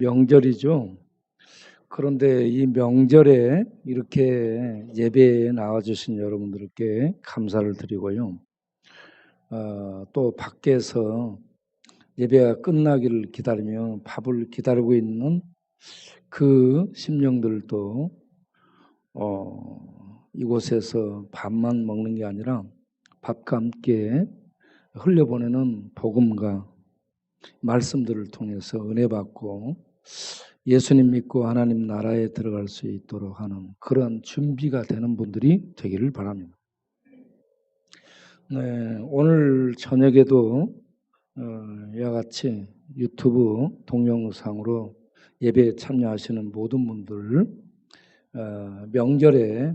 명절이죠. 그런데 이 명절에 이렇게 예배에 나와주신 여러분들께 감사를 드리고요. 또 밖에서 예배가 끝나기를 기다리며 밥을 기다리고 있는 그 심령들도 이곳에서 밥만 먹는 게 아니라 밥과 함께 흘려보내는 복음과 말씀들을 통해서 은혜 받고 예수님 믿고 하나님 나라에 들어갈 수 있도록 하는 그런 준비가 되는 분들이 되기를 바랍니다. 네, 오늘 저녁에도 이와 같이 유튜브 동영상으로 예배에 참여하시는 모든 분들 명절에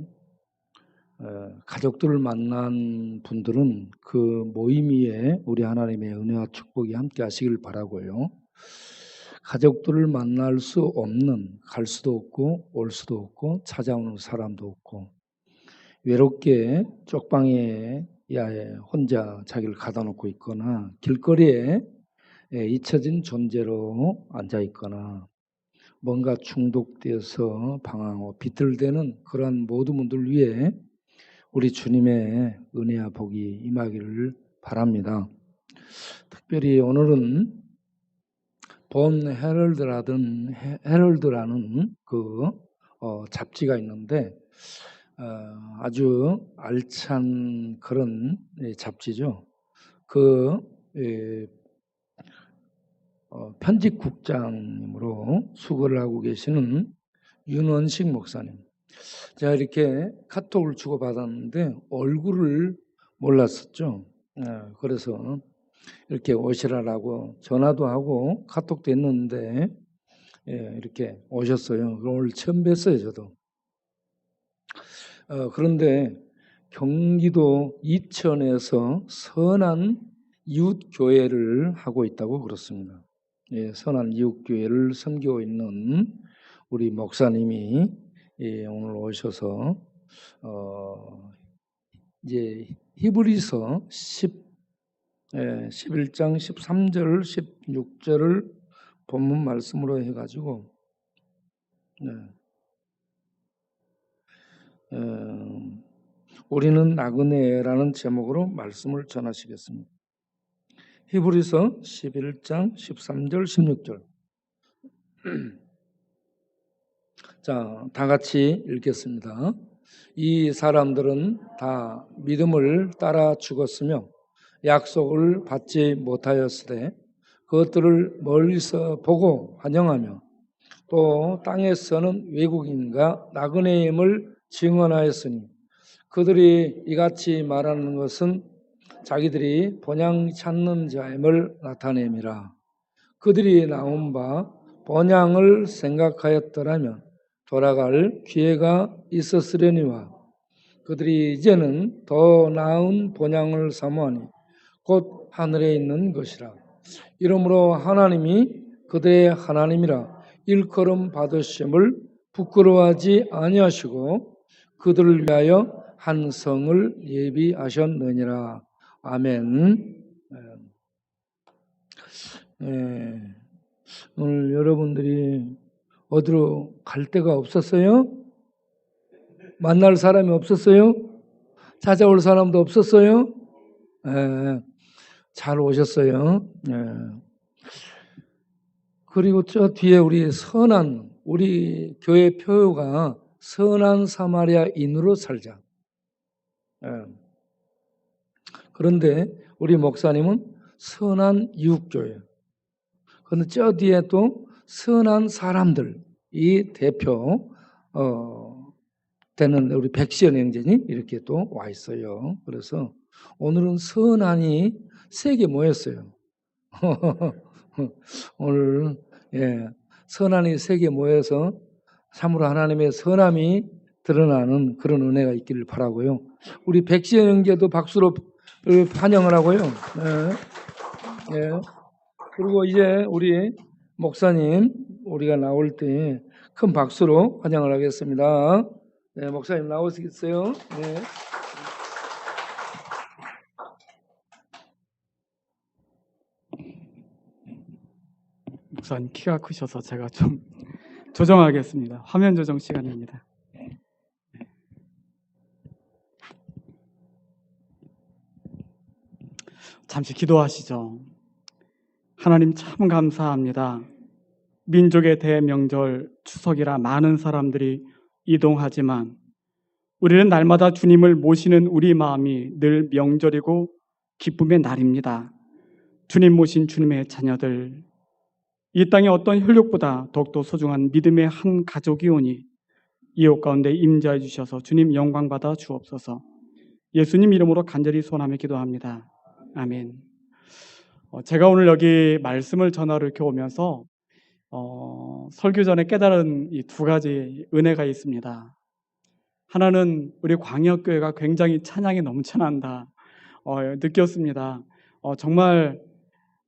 가족들을 만난 분들은 그 모임 위에 우리 하나님의 은혜와 축복이 함께 하시길 바라고요. 가족들을 만날 수 없는, 갈 수도 없고 올 수도 없고 찾아오는 사람도 없고 외롭게 쪽방에 야에 혼자 자기를 가다 놓고 있거나 길거리에 잊혀진 존재로 앉아 있거나 뭔가 중독되어서 방황하고 비틀대는 그런 모든 분들 위해 우리 주님의 은혜와 복이 임하기를 바랍니다. 특별히 오늘은 본 헤럴드라는 그 잡지가 있는데 아주 알찬 그런 잡지죠. 그 편집국장님으로 수고를 하고 계시는 윤원식 목사님. 제가 이렇게 카톡을 주고받았는데 얼굴을 몰랐었죠. 그래서 이렇게 오시라라고 전화도 하고 카톡도 했는데 이렇게 오셨어요. 오늘 처음 뵀어요, 저도. 그런데 경기도 이천에서 선한 이웃교회를 하고 있다고 그렇습니다. 선한 이웃교회를 섬기고 있는 우리 목사님이 오늘 오셔서 이제 히브리서 11장 13절 16절을 본문 말씀으로 해가지고 우리는 나그네라는 제목으로 말씀을 전하시겠습니다. 히브리서 11장 13절 16절 자, 다 같이 읽겠습니다. 이 사람들은 다 믿음을 따라 죽었으며 약속을 받지 못하였으되 그것들을 멀리서 보고 환영하며 또 땅에서는 외국인과 나그네임을 증언하였으니 그들이 이같이 말하는 것은 자기들이 본향 찾는 자임을 나타냄이라. 그들이 나온 바 본향을 생각하였더라면 돌아갈 기회가 있었으려니와 그들이 이제는 더 나은 본향을 사모하니 곧 하늘에 있는 것이라. 이러므로 하나님이 그들의 하나님이라 일컬음 받으심을 부끄러워하지 아니하시고 그들을 위하여 한 성을 예비하셨느니라. 아멘. 오늘 여러분들이 어디로 갈 데가 없었어요? 만날 사람이 없었어요? 찾아올 사람도 없었어요? 잘 오셨어요. 그리고 저 뒤에 우리 교회 표어가 선한 사마리아인으로 살자. 그런데 우리 목사님은 선한 이웃교회. 그런데 저 뒤에 또 선한 사람들이 대표 되는 우리 백시연 형제님 이렇게 또 와 있어요. 그래서 오늘은 선한이 세 개 모였어요. 오늘 선한이 세 개 모여서 참으로 하나님의 선함이 드러나는 그런 은혜가 있기를 바라고요. 우리 백시연 형제도 박수로 환영을 하고요. 그리고 이제 우리 목사님 우리가 나올 때 큰 박수로 환영을 하겠습니다. 네, 목사님 나오시겠어요? 네. 목사님 키가 크셔서 제가 좀 조정하겠습니다. 화면 조정 시간입니다. 잠시 기도하시죠. 하나님 참 감사합니다. 민족의 대명절 추석이라 많은 사람들이 이동하지만 우리는 날마다 주님을 모시는 우리 마음이 늘 명절이고 기쁨의 날입니다. 주님 모신 주님의 자녀들, 이 땅의 어떤 혈육보다 더욱더 소중한 믿음의 한 가족이 오니 이웃 가운데 임재해 주셔서 주님 영광 받아 주옵소서. 예수님 이름으로 간절히 소원하며 기도합니다. 아멘. 제가 오늘 여기 말씀을 전하러 이렇게 오면서 설교 전에 깨달은 이 두 가지 은혜가 있습니다. 하나는 우리 광역교회가 굉장히 찬양이 넘쳐난다 느꼈습니다. 정말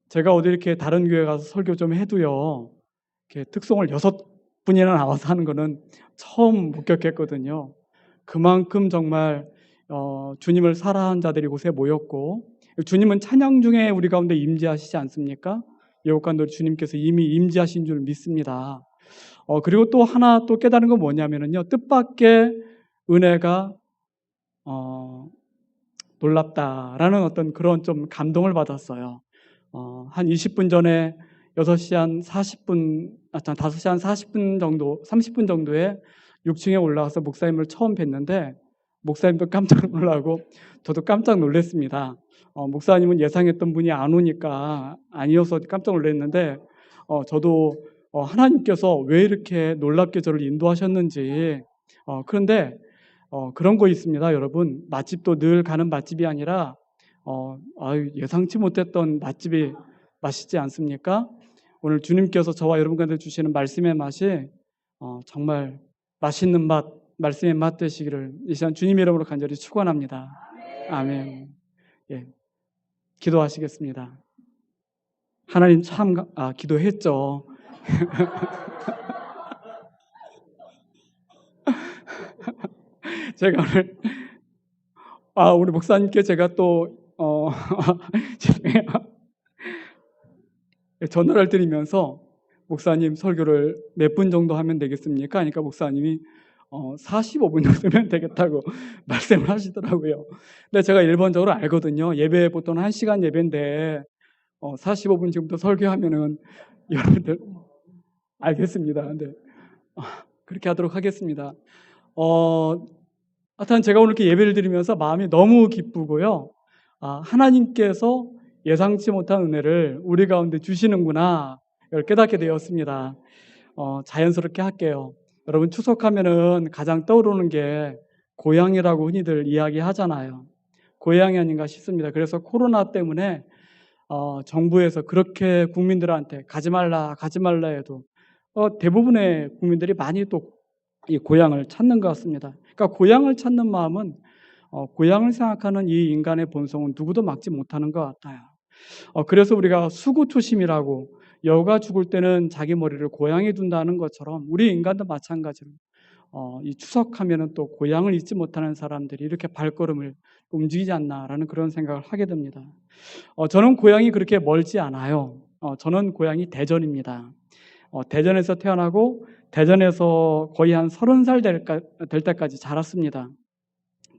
제가 어디 이렇게 다른 교회 가서 설교 좀 해도요, 이렇게 특송을 6분이나 나와서 하는 거는 처음 목격했거든요. 그만큼 정말 주님을 사랑하는 자들이 곳에 모였고, 주님은 찬양 중에 우리 가운데 임재하시지 않습니까? 예고간도 주님께서 이미 임재하신 줄 믿습니다. 그리고 또 하나 또 깨달은 건 뭐냐면요, 뜻밖의 은혜가 놀랍다라는 어떤 그런 좀 감동을 받았어요. 한 20분 전에 5시 한 40분 정도, 30분 정도에 6층에 올라와서 목사님을 처음 뵀는데 목사님도 깜짝 놀라고 저도 깜짝 놀랐습니다. 목사님은 예상했던 분이 안 오니까 아니어서 깜짝 놀랐는데 저도 하나님께서 왜 이렇게 놀랍게 저를 인도하셨는지 그런데 그런 거 있습니다, 여러분. 맛집도 늘 가는 맛집이 아니라 예상치 못했던 맛집이 맛있지 않습니까? 오늘 주님께서 저와 여러분한테 주시는 말씀의 맛이 정말 맛있는 맛, 말씀의 맛 되시기를 이 시간 주님 이름으로 간절히 축원합니다. 아멘. 예, 기도하시겠습니다. 하나님 참 기도했죠. 제가 오늘 우리 목사님께 제가 또 전화를 드리면서 목사님 설교를 몇 분 정도 하면 되겠습니까? 그러니까 목사님이 45분 정도면 되겠다고 말씀을 하시더라고요. 근데 제가 일반적으로 알거든요. 예배 보통 1시간 예배인데 45분 지금부터 설교하면은 여러분들 알겠습니다. 근데 그렇게 하도록 하겠습니다. 하여튼 제가 오늘 이렇게 예배를 드리면서 마음이 너무 기쁘고요. 하나님께서 예상치 못한 은혜를 우리 가운데 주시는구나 이걸 깨닫게 되었습니다. 자연스럽게 할게요. 여러분 추석하면은 가장 떠오르는 게 고향이라고 흔히들 이야기하잖아요. 고향이 아닌가 싶습니다. 그래서 코로나 때문에 정부에서 그렇게 국민들한테 가지 말라 해도 대부분의 국민들이 많이 또 이 고향을 찾는 것 같습니다. 그러니까 고향을 찾는 마음은 고향을 생각하는 이 인간의 본성은 누구도 막지 못하는 것 같아요. 그래서 우리가 수구초심이라고 여가 죽을 때는 자기 머리를 고향에 둔다는 것처럼 우리 인간도 마찬가지로 이 추석하면은 또 고향을 잊지 못하는 사람들이 이렇게 발걸음을 움직이지 않나라는 그런 생각을 하게 됩니다. 저는 고향이 그렇게 멀지 않아요. 저는 고향이 대전입니다. 대전에서 태어나고 대전에서 거의 한 30살 될 때까지 자랐습니다.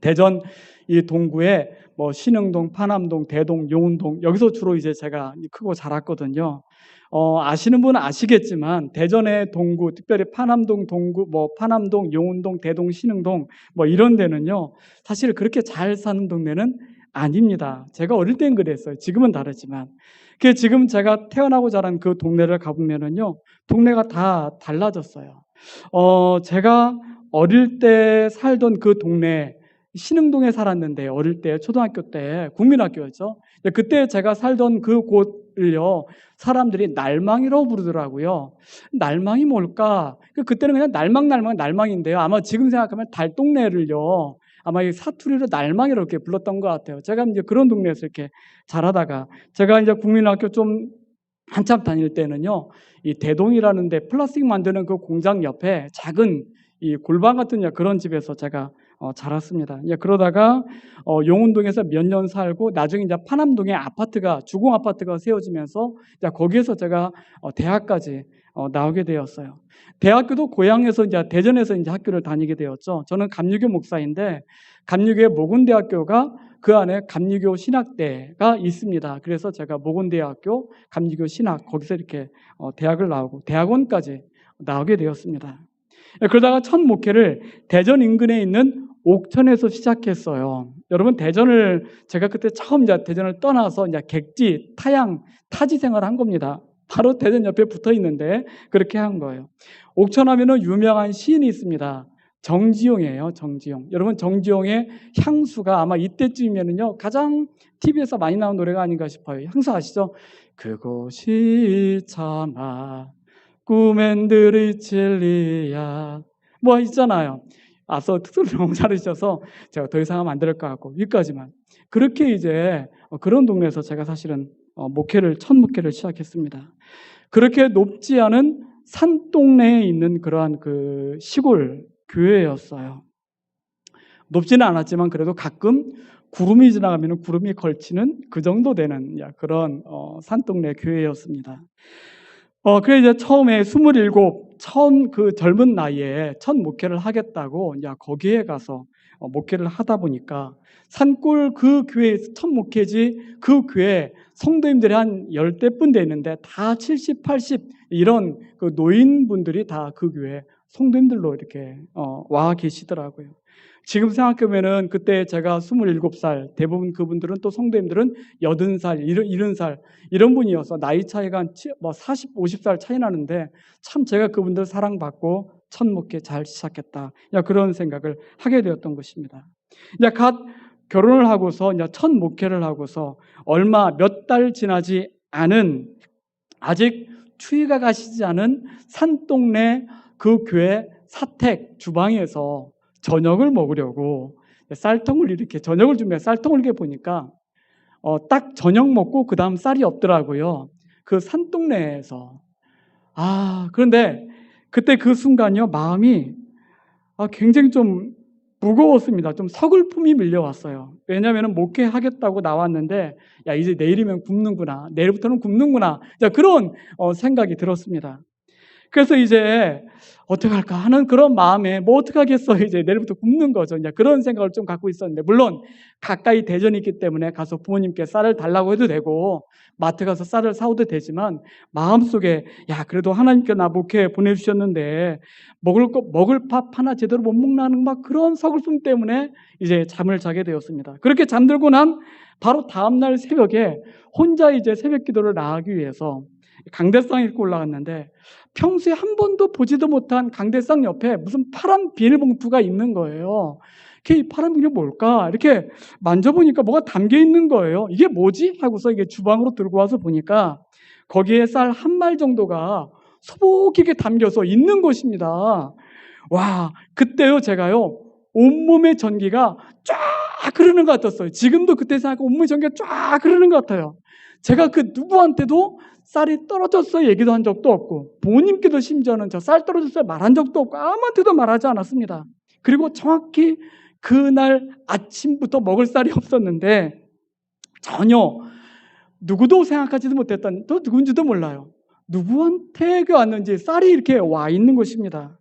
대전 이 동구에 신흥동, 파남동, 대동, 용운동 여기서 주로 이제 제가 크고 자랐거든요. 아시는 분은 아시겠지만 대전의 동구, 특별히 파남동, 동구, 파남동, 용운동, 대동, 신흥동 이런 데는요 사실 그렇게 잘 사는 동네는 아닙니다. 제가 어릴 땐 그랬어요. 지금은 다르지만. 지금 제가 태어나고 자란 그 동네를 가보면은요 동네가 다 달라졌어요. 제가 어릴 때 살던 그 동네 신흥동에 살았는데 어릴 때 초등학교 때 국민학교였죠. 그때 제가 살던 그 곳을요 사람들이 날망이라고 부르더라고요. 날망이 뭘까? 그때는 그냥 날망인데요. 아마 지금 생각하면 달동네를요 아마 이 사투리로 날망이라고 이렇게 불렀던 것 같아요. 제가 이제 그런 동네에서 이렇게 자라다가 제가 이제 국민학교 좀 한참 다닐 때는요 이 대동이라는 데 플라스틱 만드는 그 공장 옆에 작은 이 골방 같은 그런 집에서 제가 자랐습니다. 이제 그러다가 용운동에서 몇 년 살고 나중에 이제 파남동에 아파트가 주공 아파트가 세워지면서 이제 거기에서 제가 대학까지 나오게 되었어요. 대학교도 고향에서 이제 대전에서 이제 학교를 다니게 되었죠. 저는 감리교 목사인데 감리교의 모군대학교가 그 안에 감리교 신학대가 있습니다. 그래서 제가 모군대학교 감리교 신학 거기서 이렇게 대학을 나오고 대학원까지 나오게 되었습니다. 그러다가 첫 목회를 대전 인근에 있는 옥천에서 시작했어요. 여러분 대전을 제가 그때 처음 이제 대전을 떠나서 이제 객지, 타양, 타지 생활을 한 겁니다. 바로 대전 옆에 붙어 있는데 그렇게 한 거예요. 옥천 하면은 유명한 시인이 있습니다. 정지용이에요. 정지용. 여러분 정지용의 향수가 아마 이때쯤이면은요 가장 TV에서 많이 나온 노래가 아닌가 싶어요. 향수 아시죠? 그곳이 참아 꿈엔들의 진리야 뭐 있잖아요. 앞서 특수를 너무 잘하셔서 제가 더 이상 하면 안 될 것 같고 여기까지만. 그렇게 이제 그런 동네에서 제가 사실은 첫 목회를 시작했습니다. 그렇게 높지 않은 산동네에 있는 그러한 그 시골 교회였어요. 높지는 않았지만 그래도 가끔 구름이 지나가면 구름이 걸치는 그 정도 되는 그런 산동네 교회였습니다. 그래 이제 처음에 27 처음 그 젊은 나이에 첫 목회를 하겠다고 이제 거기에 가서 목회를 하다 보니까 산골 그 교회 첫 목회지 그 교회 성도님들이 한 10대뿐 되는데 다 70, 80 이런 그 노인분들이 다 그 교회 성도님들로 이렇게 와 계시더라고요. 지금 생각해보면은 그때 제가 27살, 대부분 그분들은 또 성도님들은 80살, 70살 이런 분이어서 나이 차이가 한 40, 50살 차이 나는데 참 제가 그분들 사랑받고 첫 목회 잘 시작했다. 그런 생각을 하게 되었던 것입니다. 갓 결혼을 하고서 첫 목회를 하고서 얼마 몇 달 지나지 않은 아직 추위가 가시지 않은 산동네 그 교회 사택 주방에서 저녁을 먹으려고 쌀통을 이렇게 저녁을 준비해 쌀통을 이렇게 보니까 딱 저녁 먹고 그 다음 쌀이 없더라고요. 그 산동네에서. 그런데 그때 그 순간요 마음이 굉장히 좀 무거웠습니다. 좀 서글픔이 밀려왔어요. 왜냐하면 목회하겠다고 나왔는데 이제 내일이면 굶는구나. 내일부터는 굶는구나. 그런 생각이 들었습니다. 그래서 이제 어떻게 할까 하는 그런 마음에 어떻게 하겠어 이제 내일부터 굶는 거죠. 이제 그런 생각을 좀 갖고 있었는데 물론 가까이 대전이 있기 때문에 가서 부모님께 쌀을 달라고 해도 되고 마트 가서 쌀을 사오도 되지만 마음속에 그래도 하나님께 나 목회 보내주셨는데 먹을 밥 하나 제대로 못 먹나는 막 그런 서글픔 때문에 이제 잠을 자게 되었습니다. 그렇게 잠들고 난 바로 다음날 새벽에 혼자 이제 새벽 기도를 나가기 위해서 강대상 읽고 올라갔는데 평소에 한 번도 보지도 못한 강대상 옆에 무슨 파란 비닐봉투가 있는 거예요. 이 파란 비닐 뭘까? 이렇게 만져보니까 뭐가 담겨 있는 거예요. 이게 뭐지? 하고서 이게 주방으로 들고 와서 보니까 거기에 쌀 한 말 정도가 소복하게 담겨서 있는 것입니다. 와, 그때요 제가요 온몸의 전기가 쫙 흐르는 것 같았어요. 지금도 그때 생각하면 온몸의 전기가 쫙 흐르는 것 같아요. 제가 그 누구한테도 쌀이 떨어졌어요 얘기도 한 적도 없고 부모님께도 심지어는 저 쌀 떨어졌어요 말한 적도 없고 아무한테도 말하지 않았습니다. 그리고 정확히 그날 아침부터 먹을 쌀이 없었는데 전혀 누구도 생각하지도 못했던 또 누군지도 몰라요. 누구한테 왔는지 쌀이 이렇게 와 있는 것입니다.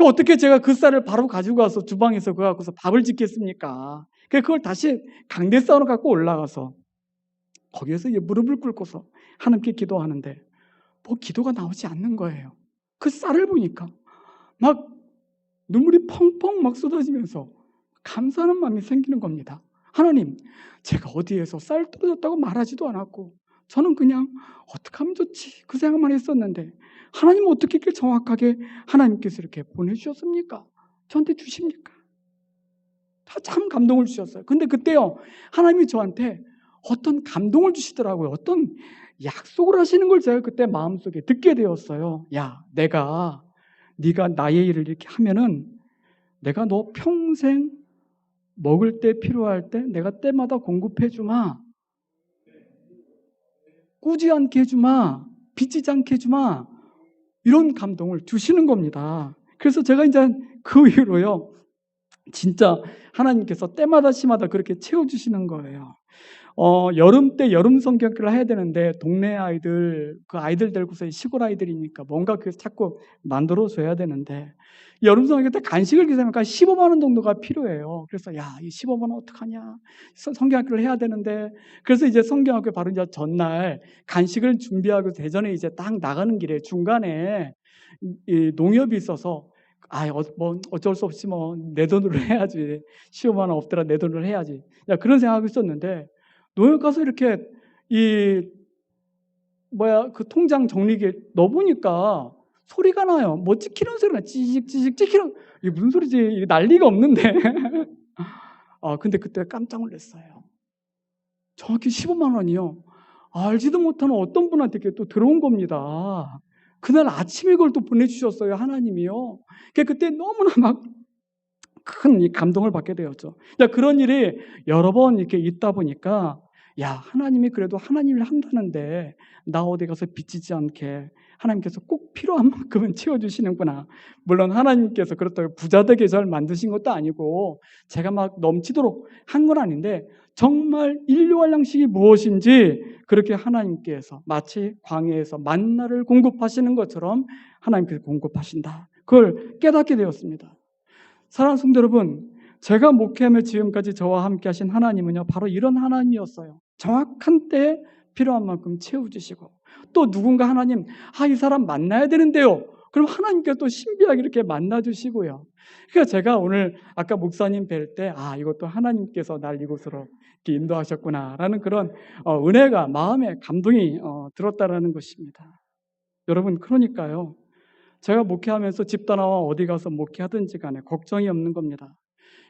어떻게 제가 그 쌀을 바로 가지고 가서 주방에서 그거 갖고서 밥을 짓겠습니까? 그걸 다시 강대상으로 갖고 올라가서 거기에서 이제 무릎을 꿇고서 하나님께 기도하는데 기도가 나오지 않는 거예요. 그 쌀을 보니까 막 눈물이 펑펑 막 쏟아지면서 감사하는 마음이 생기는 겁니다. 하나님, 제가 어디에서 쌀 떨어졌다고 말하지도 않았고 저는 그냥 어떻게 하면 좋지 그 생각만 했었는데 하나님 어떻게 이렇게 정확하게 하나님께서 이렇게 보내주셨습니까? 저한테 주십니까? 참 감동을 주셨어요. 근데 그때요 하나님이 저한테 어떤 감동을 주시더라고요. 어떤 약속을 하시는 걸 제가 그때 마음속에 듣게 되었어요. 네가 나의 일을 이렇게 하면은 내가 너 평생 먹을 때 필요할 때 내가 때마다 공급해 주마. 꾸지 않게 해주마. 빚지지 않게 해주마. 이런 감동을 주시는 겁니다. 그래서 제가 이제 그 이후로요 진짜 하나님께서 때마다 시마다 그렇게 채워주시는 거예요. 여름 때 여름 성경학교를 해야 되는데 동네 아이들, 그 아이들 데리고서 시골 아이들이니까 뭔가 그 자꾸 만들어줘야 되는데 여름 성경학교 때 간식을 기다리니까 15만 원 정도가 필요해요. 그래서 야, 이 15만 원 어떡하냐. 성경학교를 해야 되는데 그래서 이제 성경학교 바로 이제 전날 간식을 준비하고 대전에 이제 딱 나가는 길에 중간에 이 농협이 있어서 뭐 어쩔 수 없이 뭐 내 돈으로 해야지. 15만 원 없더라 내 돈으로 해야지. 야, 그런 생각하고 있었는데 농협 가서 이렇게 그 통장 정리기에 넣어보니까 소리가 나요. 뭐 찍히는 소리가 찌직 찍히는, 이게 무슨 소리지? 이게 난리가 없는데. 근데 그때 깜짝 놀랐어요. 정확히 15만 원이요. 알지도 못하는 어떤 분한테 이렇게 또 들어온 겁니다. 그날 아침에 그걸 또 보내주셨어요, 하나님이요. 그때 너무나 막 큰 감동을 받게 되었죠. 그런 일이 여러 번 이렇게 있다 보니까 야, 하나님이 그래도 하나님을 한다는데 나 어디 가서 빚지지 않게 하나님께서 꼭 필요한 만큼은 채워주시는구나. 물론 하나님께서 그렇다고 부자 되게 저를 만드신 것도 아니고 제가 막 넘치도록 한 건 아닌데 정말 인류할 양식이 무엇인지 그렇게 하나님께서 마치 광야에서 만나를 공급하시는 것처럼 하나님께서 공급하신다. 그걸 깨닫게 되었습니다. 사랑하는 성도 여러분, 제가 목회하며 지금까지 저와 함께 하신 하나님은요, 바로 이런 하나님이었어요. 정확한 때에 필요한 만큼 채워주시고, 또 누군가 하나님, 이 사람 만나야 되는데요. 그럼 하나님께서 또 신비하게 이렇게 만나주시고요. 그러니까 제가 오늘 아까 목사님 뵐 때, 이것도 하나님께서 날 이곳으로 이렇게 인도하셨구나라는 그런 은혜가 마음에 감동이 들었다라는 것입니다. 여러분, 그러니까요. 제가 목회하면서 집단화와 어디 가서 목회하든지 간에 걱정이 없는 겁니다.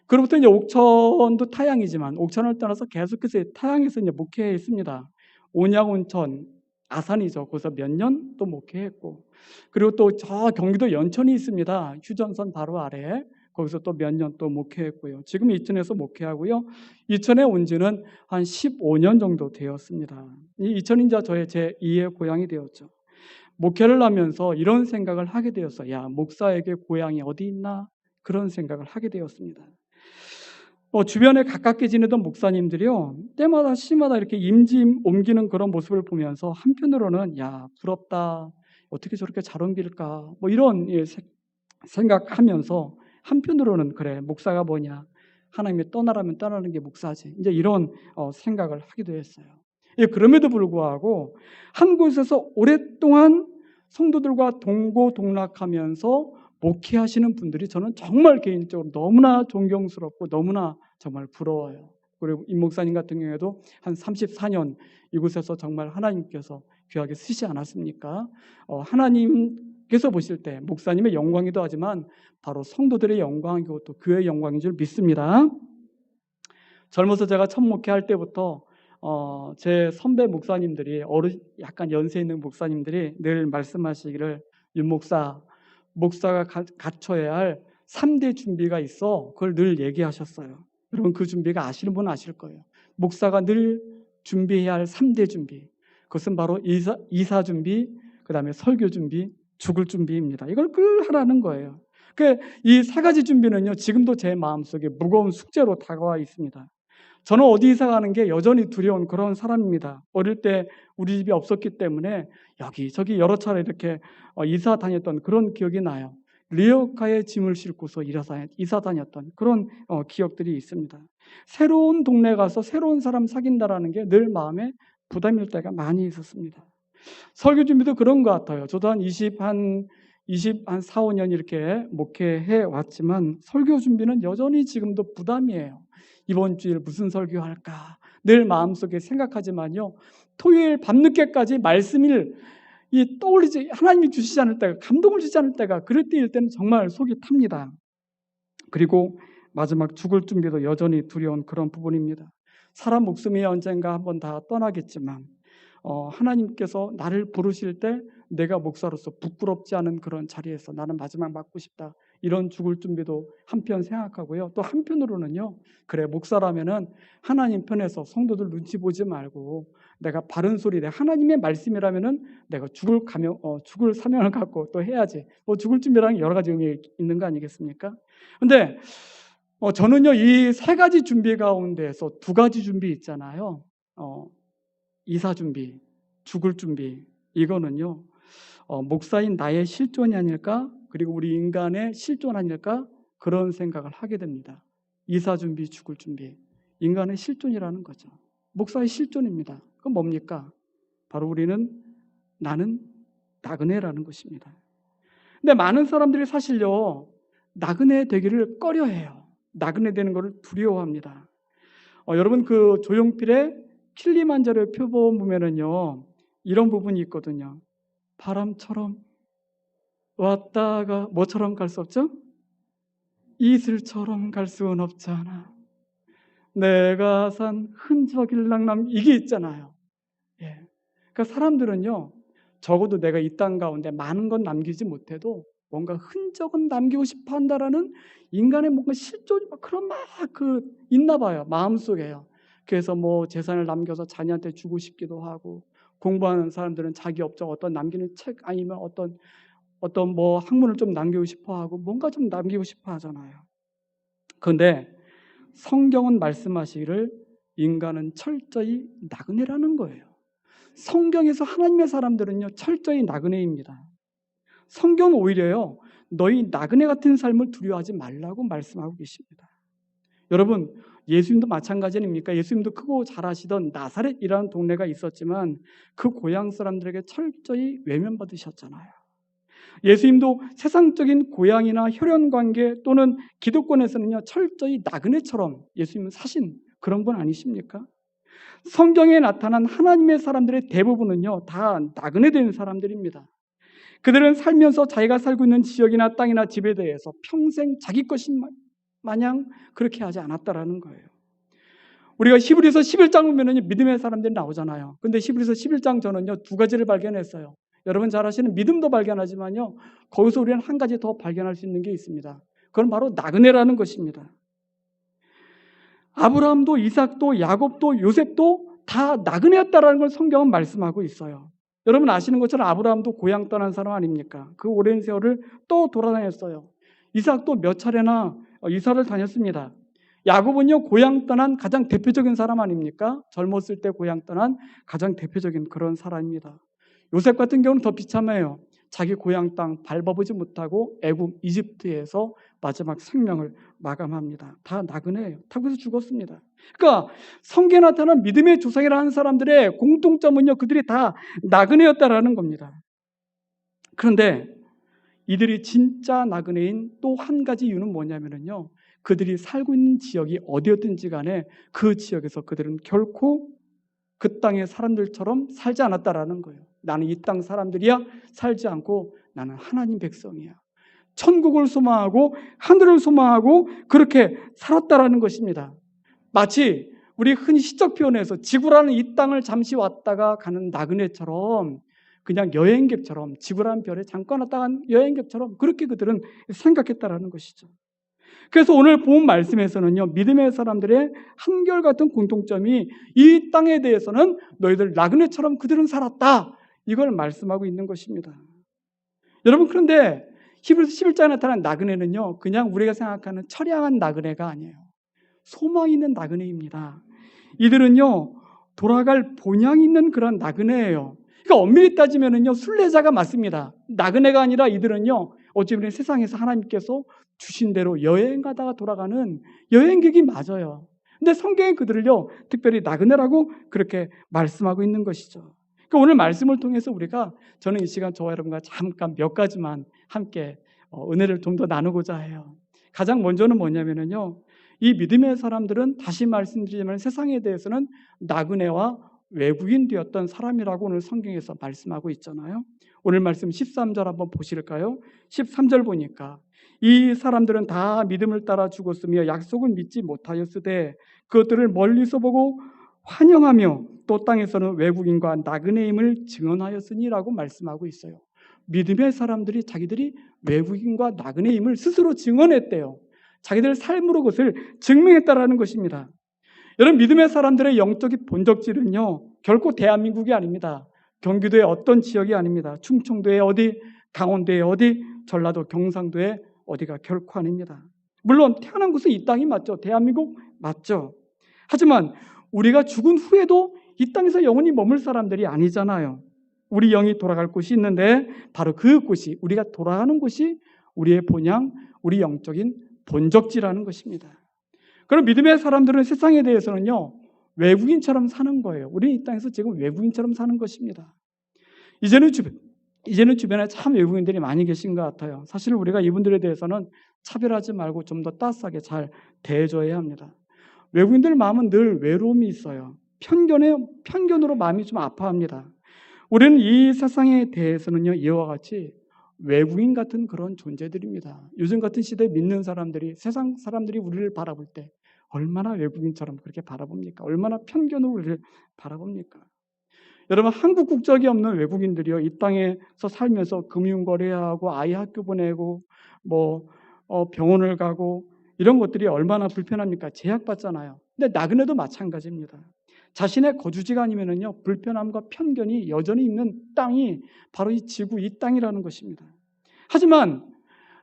그로부터 이제 옥천도 타양이지만 옥천을 떠나서 계속해서 타양에서 이제 목회했습니다. 온양온천, 아산이죠. 거기서 몇 년 또 목회했고, 그리고 또 저 경기도 연천이 있습니다. 휴전선 바로 아래. 거기서 또 몇 년 또 목회했고요. 지금 이천에서 목회하고요. 이천에 온 지는 한 15년 정도 되었습니다. 이 이천이 이제 저의 제2의 고향이 되었죠. 목회를 하면서 이런 생각을 하게 되었어요. 야, 목사에게 고향이 어디 있나? 그런 생각을 하게 되었습니다. 주변에 가깝게 지내던 목사님들이요, 때마다 시마다 이렇게 임지 옮기는 그런 모습을 보면서 한편으로는 야, 부럽다. 어떻게 저렇게 잘 옮길까? 뭐 이런 생각하면서 한편으로는 그래, 목사가 뭐냐? 하나님이 떠나라면 떠나는 게 목사지. 이제 이런 생각을 하기도 했어요. 그럼에도 불구하고 한 곳에서 오랫동안 성도들과 동고동락하면서 목회하시는 분들이 저는 정말 개인적으로 너무나 존경스럽고 너무나 정말 부러워요. 그리고 임 목사님 같은 경우에도 한 34년 이곳에서 정말 하나님께서 귀하게 쓰시지 않았습니까? 하나님께서 보실 때 목사님의 영광이기도 하지만 바로 성도들의 영광이고 또 교회의 영광인 줄 믿습니다. 젊어서 제가 첫 목회할 때부터 제 선배 목사님들이 약간 연세 있는 목사님들이 늘 말씀하시기를 윤 목사가 갖춰야 할 3대 준비가 있어. 그걸 늘 얘기하셨어요. 여러분 그 준비가 아시는 분은 아실 거예요. 목사가 늘 준비해야 할 3대 준비. 그것은 바로 이사 준비, 그 다음에 설교 준비, 죽을 준비입니다. 이걸 늘 하라는 거예요. 이 세 가지 준비는요, 지금도 제 마음속에 무거운 숙제로 다가와 있습니다. 저는 어디 이사 가는 게 여전히 두려운 그런 사람입니다. 어릴 때 우리 집이 없었기 때문에 여기저기 여러 차례 이렇게 이사 다녔던 그런 기억이 나요. 리어카에 짐을 싣고서 이사 다녔던 그런 기억들이 있습니다. 새로운 동네 가서 새로운 사람 사귄다라는 게 늘 마음에 부담일 때가 많이 있었습니다. 설교 준비도 그런 것 같아요. 저도 한 4, 5년 이렇게 목회해 왔지만 설교 준비는 여전히 지금도 부담이에요. 이번 주일 무슨 설교할까 늘 마음속에 생각하지만요, 토요일 밤늦게까지 말씀을 떠올리지, 하나님이 주시지 않을 때가, 감동을 주지 않을 때가, 그럴 때일 때는 정말 속이 탑니다. 그리고 마지막 죽을 준비도 여전히 두려운 그런 부분입니다. 사람 목숨이 언젠가 한번 다 떠나겠지만 하나님께서 나를 부르실 때 내가 목사로서 부끄럽지 않은 그런 자리에서 나는 마지막 맡고 싶다, 이런 죽을 준비도 한편 생각하고요. 또 한편으로는요, 그래 목사라면은 하나님 편에서 성도들 눈치 보지 말고 내가 바른 소리, 내가 하나님의 말씀이라면은 내가 죽을 사명을 갖고 또 해야지. 뭐 죽을 준비라는 여러 가지 의미 있는 거 아니겠습니까? 근데 저는요, 이 세 가지 준비 가운데에서 두 가지 준비 있잖아요. 이사 준비, 죽을 준비. 이거는요, 목사인 나의 실존이 아닐까? 그리고 우리 인간의 실존 아닐까? 그런 생각을 하게 됩니다. 이사 준비, 죽을 준비. 인간의 실존이라는 거죠. 목사의 실존입니다. 그건 뭡니까? 바로 나는 나그네라는 것입니다. 근데 많은 사람들이 사실요, 나그네 되기를 꺼려해요. 나그네 되는 것을 두려워합니다. 여러분, 그 조용필의 킬리만자로의 표본 보면은요, 이런 부분이 있거든요. 바람처럼 왔다가 뭐처럼 갈 수 없죠? 이슬처럼 갈 수는 없잖아. 내가 산 흔적일랑남, 이게 있잖아요. 예. 그러니까 사람들은요, 적어도 내가 이 땅 가운데 많은 건 남기지 못해도 뭔가 흔적은 남기고 싶어 한다라는 인간의 뭔가 실존이 그런 있나 봐요. 마음속에요. 그래서 뭐 재산을 남겨서 자녀한테 주고 싶기도 하고, 공부하는 사람들은 자기 업적 어떤 남기는 책 아니면 어떤 뭐 학문을 좀 남기고 싶어 하고 뭔가 좀 남기고 싶어 하잖아요. 그런데 성경은 말씀하시기를 인간은 철저히 나그네라는 거예요. 성경에서 하나님의 사람들은요, 철저히 나그네입니다. 성경은 오히려요, 너희 나그네 같은 삶을 두려워하지 말라고 말씀하고 계십니다. 여러분, 예수님도 마찬가지 아닙니까? 예수님도 크고 잘하시던 나사렛이라는 동네가 있었지만 그 고향 사람들에게 철저히 외면받으셨잖아요. 예수님도 세상적인 고향이나 혈연관계 또는 기득권에서는요, 철저히 나그네처럼 예수님은 사신 그런 분 아니십니까? 성경에 나타난 하나님의 사람들의 대부분은요, 다 나그네된 사람들입니다. 그들은 살면서 자기가 살고 있는 지역이나 땅이나 집에 대해서 평생 자기 것인 마냥 그렇게 하지 않았다라는 거예요. 우리가 히브리서 11장 보면은 믿음의 사람들이 나오잖아요. 근데 히브리서 11장 저는요, 두 가지를 발견했어요. 여러분 잘 아시는 믿음도 발견하지만요, 거기서 우리는 한 가지 더 발견할 수 있는 게 있습니다. 그건 바로 나그네라는 것입니다. 아브라함도 이삭도 야곱도 요셉도 다 나그네였다라는 걸 성경은 말씀하고 있어요. 여러분 아시는 것처럼 아브라함도 고향 떠난 사람 아닙니까? 그 오랜 세월을 또 돌아다녔어요. 이삭도 몇 차례나 이사를 다녔습니다. 야곱은요, 고향 떠난 가장 대표적인 사람 아닙니까? 젊었을 때 고향 떠난 가장 대표적인 그런 사람입니다. 요셉 같은 경우는 더 비참해요. 자기 고향 땅 밟아보지 못하고 애굽 이집트에서 마지막 생명을 마감합니다. 다 나그네예요. 다 거기서 죽었습니다. 그러니까 성경에 나타난 믿음의 조상이라는 사람들의 공통점은요, 그들이 다 나그네였다라는 겁니다. 그런데 이들이 진짜 나그네인 또 한 가지 이유는 뭐냐면요, 그들이 살고 있는 지역이 어디였든지 간에 그 지역에서 그들은 결코 그 땅의 사람들처럼 살지 않았다라는 거예요. 나는 이 땅 사람들이야 살지 않고 나는 하나님 백성이야. 천국을 소망하고 하늘을 소망하고 그렇게 살았다라는 것입니다. 마치 우리 흔히 시적 표현에서 지구라는 이 땅을 잠시 왔다가 가는 나그네처럼, 그냥 여행객처럼, 지구라는 별에 잠깐 왔다 간 여행객처럼 그렇게 그들은 생각했다라는 것이죠. 그래서 오늘 본 말씀에서는요, 믿음의 사람들의 한결같은 공통점이 이 땅에 대해서는 너희들 나그네처럼 그들은 살았다, 이걸 말씀하고 있는 것입니다. 여러분, 그런데 히브리서 11장에 나타난 나그네는요, 그냥 우리가 생각하는 처량한 나그네가 아니에요. 소망 있는 나그네입니다. 이들은요, 돌아갈 본향이 있는 그런 나그네예요. 그러니까 엄밀히 따지면은요, 순례자가 맞습니다. 나그네가 아니라 이들은요, 어찌 보면 세상에서 하나님께서 주신 대로 여행하다가 돌아가는 여행객이 맞아요. 근데 성경에 그들을요, 특별히 나그네라고 그렇게 말씀하고 있는 것이죠. 그러니까 오늘 말씀을 통해서 저는 이 시간 저와 여러분과 잠깐 몇 가지만 함께 은혜를 좀 더 나누고자 해요. 가장 먼저는 뭐냐면요, 이 믿음의 사람들은 다시 말씀드리지만 세상에 대해서는 나그네와 외국인 되었던 사람이라고 오늘 성경에서 말씀하고 있잖아요. 오늘 말씀 13절 한번 보실까요? 13절 보니까 이 사람들은 다 믿음을 따라 죽었으며 약속을 믿지 못하였으되 그것들을 멀리서 보고 환영하며 또 땅에서는 외국인과 나그네임을 증언하였으니라고 말씀하고 있어요. 믿음의 사람들이 자기들이 외국인과 나그네임을 스스로 증언했대요. 자기들 삶으로 그것을 증명했다라는 것입니다. 여러분, 믿음의 사람들의 영적인 본적질은요, 결코 대한민국이 아닙니다. 경기도의 어떤 지역이 아닙니다. 충청도의 어디, 강원도의 어디, 전라도 경상도의 어디가 결코 아닙니다. 물론 태어난 곳은 이 땅이 맞죠. 대한민국 맞죠. 하지만 우리가 죽은 후에도 이 땅에서 영원히 머물 사람들이 아니잖아요. 우리 영이 돌아갈 곳이 있는데 바로 그 곳이, 우리가 돌아가는 곳이 우리의 본향, 우리 영적인 본적지라는 것입니다. 그럼 믿음의 사람들은 세상에 대해서는요, 외국인처럼 사는 거예요. 우리 이 땅에서 지금 외국인처럼 사는 것입니다. 이제는 주변에 참 외국인들이 많이 계신 것 같아요. 사실 우리가 이분들에 대해서는 차별하지 말고 좀 더 따스하게 잘 대해줘야 합니다. 외국인들 마음은 늘 외로움이 있어요. 편견으로 마음이 좀 아파합니다. 우리는 이 세상에 대해서는요, 이와 같이 외국인 같은 그런 존재들입니다. 요즘 같은 시대에 믿는 사람들이, 세상 사람들이 우리를 바라볼 때 얼마나 외국인처럼 그렇게 바라봅니까? 얼마나 편견으로 우리를 바라봅니까? 여러분, 한국 국적이 없는 외국인들이요, 이 땅에서 살면서 금융거래하고 아이 학교 보내고 병원을 가고 이런 것들이 얼마나 불편합니까? 제약받잖아요. 근데 나그네도 마찬가지입니다. 자신의 거주지가 아니면은요, 불편함과 편견이 여전히 있는 땅이 바로 이 지구, 이 땅이라는 것입니다. 하지만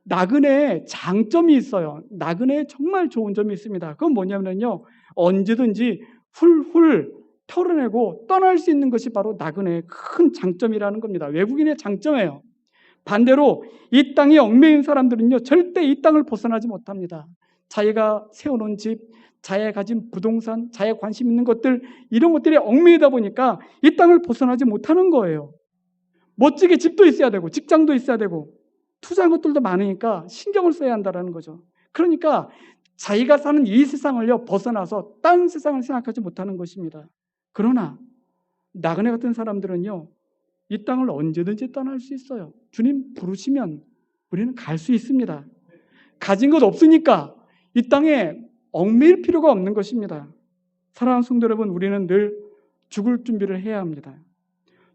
나그네의 장점이 있어요. 나그네의 정말 좋은 점이 있습니다. 그건 뭐냐면요, 언제든지 훌훌 털어내고 떠날 수 있는 것이 바로 나그네의 큰 장점이라는 겁니다. 외국인의 장점이에요. 반대로 이 땅에 얽매인 사람들은요, 절대 이 땅을 벗어나지 못합니다. 자기가 세워놓은 집, 자기가 가진 부동산, 자기가 관심 있는 것들, 이런 것들이 얽매이다 보니까 이 땅을 벗어나지 못하는 거예요. 멋지게 집도 있어야 되고 직장도 있어야 되고 투자한 것들도 많으니까 신경을 써야 한다는 거죠. 그러니까 자기가 사는 이 세상을요, 벗어나서 딴 세상을 생각하지 못하는 것입니다. 그러나 나그네 같은 사람들은요, 이 땅을 언제든지 떠날 수 있어요. 주님 부르시면 우리는 갈 수 있습니다. 가진 것 없으니까 이 땅에 얽매일 필요가 없는 것입니다. 사랑하는 성도 여러분, 우리는 늘 죽을 준비를 해야 합니다.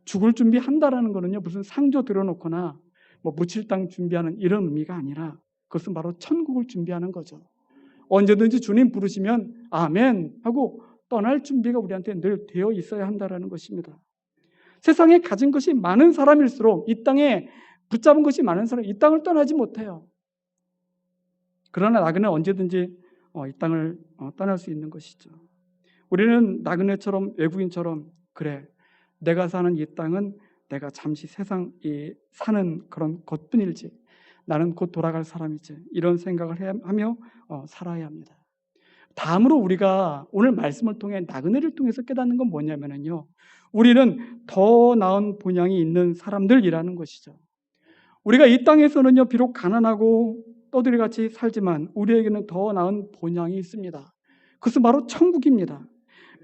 죽을 준비한다라는 것은요, 무슨 상조 들어놓거나 묻힐 땅 준비하는 이런 의미가 아니라 그것은 바로 천국을 준비하는 거죠. 언제든지 주님 부르시면 아멘 하고 떠날 준비가 우리한테 늘 되어 있어야 한다라는 것입니다. 세상에 가진 것이 많은 사람일수록, 이 땅에 붙잡은 것이 많은 사람, 이 땅을 떠나지 못해요. 그러나 나그네는 언제든지 이 땅을 떠날 수 있는 것이죠. 우리는 나그네처럼, 외국인처럼, 그래, 내가 사는 이 땅은 내가 잠시 세상에 사는 그런 것뿐일지, 나는 곧 돌아갈 사람이지, 이런 생각을 하며 살아야 합니다. 다음으로 우리가 오늘 말씀을 통해 나그네를 통해서 깨닫는 건 뭐냐면요, 우리는 더 나은 본향이 있는 사람들이라는 것이죠. 우리가 이 땅에서는요, 비록 가난하고 떠들이같이 살지만 우리에게는 더 나은 본향이 있습니다. 그것은 바로 천국입니다.